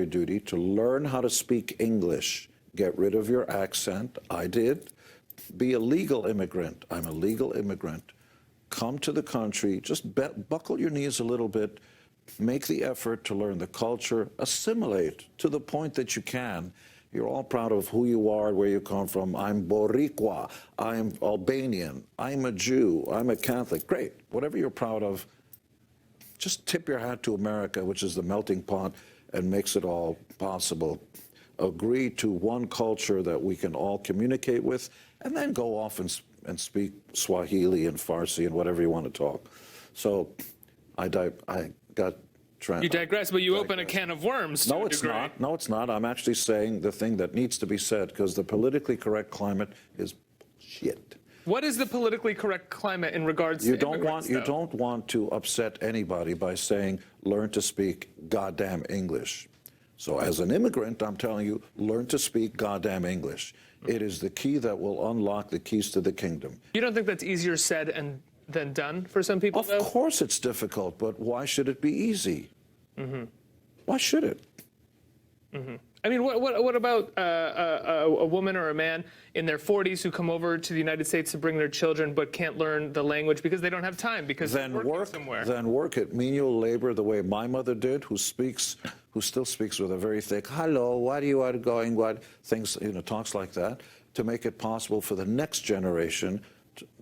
military duty to learn how to speak English. Get rid of your accent. I did. Be a legal immigrant. I'm a legal immigrant. Come to the country. Just buckle your knees a little bit. Make the effort to learn the culture. Assimilate to the point that you can. You're all proud of who you are, where you come from. I'm Boricua. I'm Albanian. I'm a Jew. I'm a Catholic. Great. Whatever you're proud of, just tip your hat to America, which is the melting pot and makes it all possible. Agree to one culture that we can all communicate with, and then go off and speak Swahili and Farsi and whatever you want to talk. So I got... You digress, but you open a can of worms. No, it's not. No, it's not. I'm actually saying the thing that needs to be said, because the politically correct climate is shit. What is the politically correct climate in regards to immigrants, You don't want to upset anybody by saying, learn to speak goddamn English. So as an immigrant, I'm telling you, learn to speak goddamn English. It is the key that will unlock the keys to the kingdom. You don't think that's easier said than done for some people, Of course it's difficult, but why should it be easy? Mm-hmm. Why should it? Mm-hmm. I mean, what about a woman or a man in their 40s who come over to the United States to bring their children but can't learn the language because they don't have time, because they're working somewhere? Then work at menial labor the way my mother did, who still speaks with a very thick, hello, where you are going, what things, talks like that, to make it possible for the next generation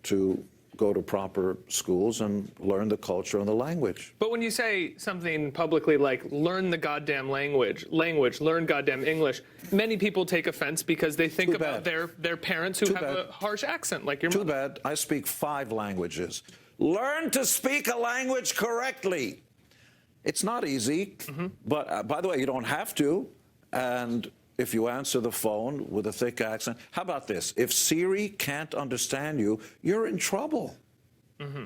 to go to proper schools and learn the culture and the language. But when you say something publicly like, learn the goddamn language, learn goddamn English, many people take offense because they think about their parents who have a harsh accent like your mother. Too bad. I speak 5 languages. Learn to speak a language correctly. It's not easy, but by the way, you don't have to. And if you answer the phone with a thick accent, how about this? If Siri can't understand you, you're in trouble. Mm-hmm.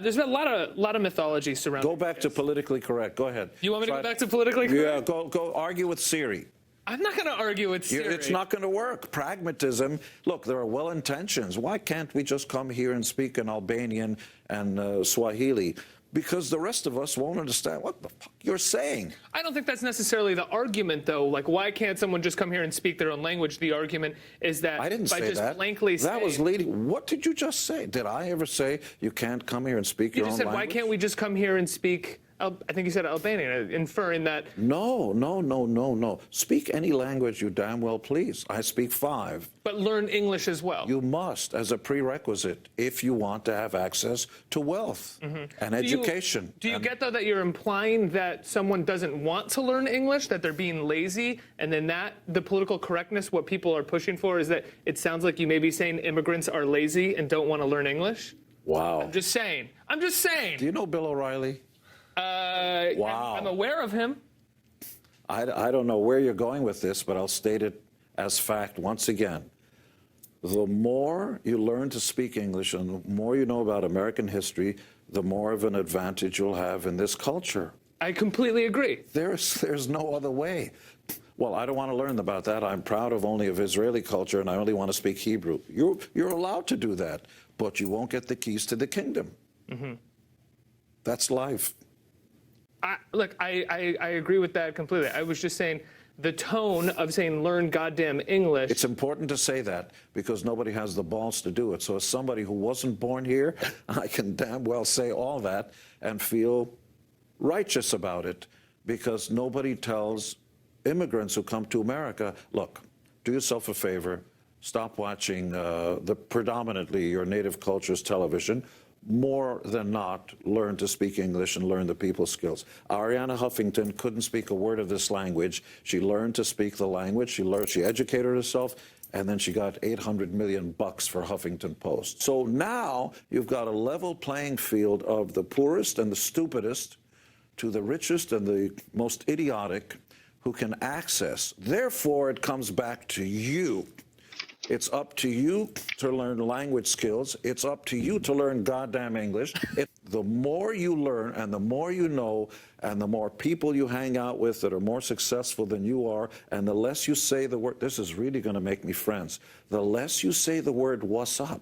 There's been a lot of mythology surrounding. Go back to politically correct. Go ahead. You want me to go back to politically correct? Yeah, go argue with Siri. I'm not going to argue with Siri. It's not going to work. Pragmatism. Look, there are well intentions. Why can't we just come here and speak in Albanian and Swahili? Because the rest of us won't understand what the fuck you're saying. I don't think that's necessarily the argument, though. Like, why can't someone just come here and speak their own language? The argument is that I didn't by say just that. blankly that was leading. What did you just say? Did I ever say you can't come here and speak your own language? You just said, why can't we just come here and speak? I think you said Albanian, inferring that. No. Speak any language you damn well please. I speak 5. But learn English as well. You must, as a prerequisite, if you want to have access to wealth and education. Do you get, though, that you're implying that someone doesn't want to learn English, that they're being lazy, and then the political correctness, what people are pushing for, is that it sounds like you may be saying immigrants are lazy and don't want to learn English? Wow. I'm just saying. Do you know Bill O'Reilly? Wow. I'm aware of him. I don't know where you're going with this, but I'll state it as fact once again. The more you learn to speak English and the more you know about American history, the more of an advantage you'll have in this culture. I completely agree. There's no other way. Well, I don't want to learn about that. I'm proud only of Israeli culture, and I only want to speak Hebrew. You're allowed to do that, but you won't get the keys to the kingdom. Mm-hmm. That's life. Look, I agree with that completely. I was just saying the tone of saying learn goddamn English. It's important to say that because nobody has the balls to do it. So as somebody who wasn't born here, I can damn well say all that and feel righteous about it, because nobody tells immigrants who come to America, look, do yourself a favor, stop watching predominantly your native culture's television. More than not, learn to speak English and learn the people's skills. Arianna Huffington couldn't speak a word of this language. She learned to speak the language. She educated herself, and then she got $800 million for Huffington Post. So now you've got a level playing field of the poorest and the stupidest to the richest and the most idiotic who can access. Therefore, it comes back to you. It's up to you to learn language skills. It's up to you to learn goddamn English. The more you learn and the more you know and the more people you hang out with that are more successful than you are, and the less you say the word, this is really going to make me friends, the less you say the word, what's up?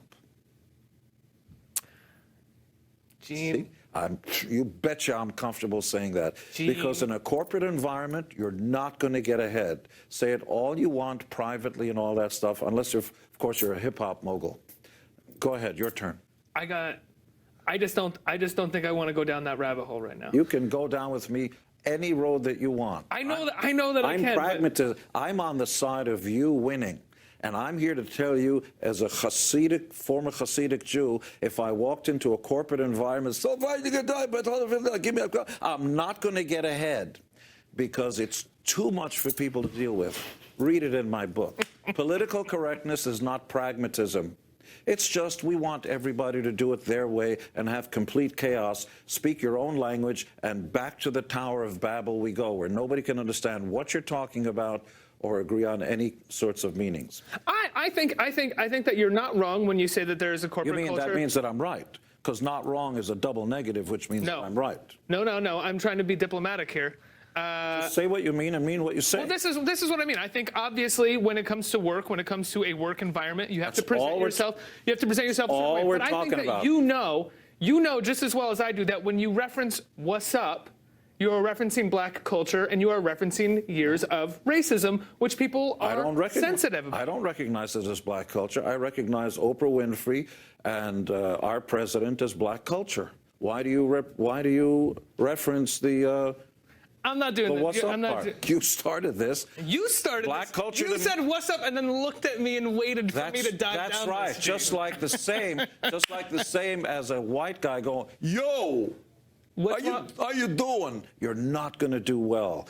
Gene, You betcha I'm comfortable saying that. Gee. Because in a corporate environment, you're not going to get ahead. Say it all you want privately and all that stuff, unless, of course, you're a hip-hop mogul. Go ahead, your turn. I just don't think I want to go down that rabbit hole right now. You can go down with me any road that you want. I know that I I'm can. pragmatist. I'm on the side of you winning. And I'm here to tell you, as a former Hasidic Jew, if I walked into a corporate environment, so fine, you can die, but give me a, I'm not going to get ahead because it's too much for people to deal with. Read it in my book. Political correctness is not pragmatism. It's just we want everybody to do it their way and have complete chaos, speak your own language, and back to the Tower of Babel we go, where nobody can understand what you're talking about or agree on any sorts of meanings. I think that you're not wrong when you say that there is a corporate You mean culture. that means that I'm right? Because not wrong is a double negative, which means that I'm right. No. I'm trying to be diplomatic here. Say what you mean and mean what you say. Well, this is what I mean. I think obviously when it comes to work, when it comes to a work environment, you have to present yourself. You have to present yourself. All certain way. we're But I talking think that about. you know just as well as I do that when you reference "what's up," you are referencing black culture and you are referencing years of racism, which people are sensitive about. I don't recognize it as black culture. I recognize Oprah Winfrey and our president as black culture. Why do you reference the? I'm not doing that. What's up part? You started this. You started black this. culture. You said "what's up" and then looked at me and waited for me to dive down. That's right. This just like the same as a white guy going, "Yo, how you doing?" You're not going to do well.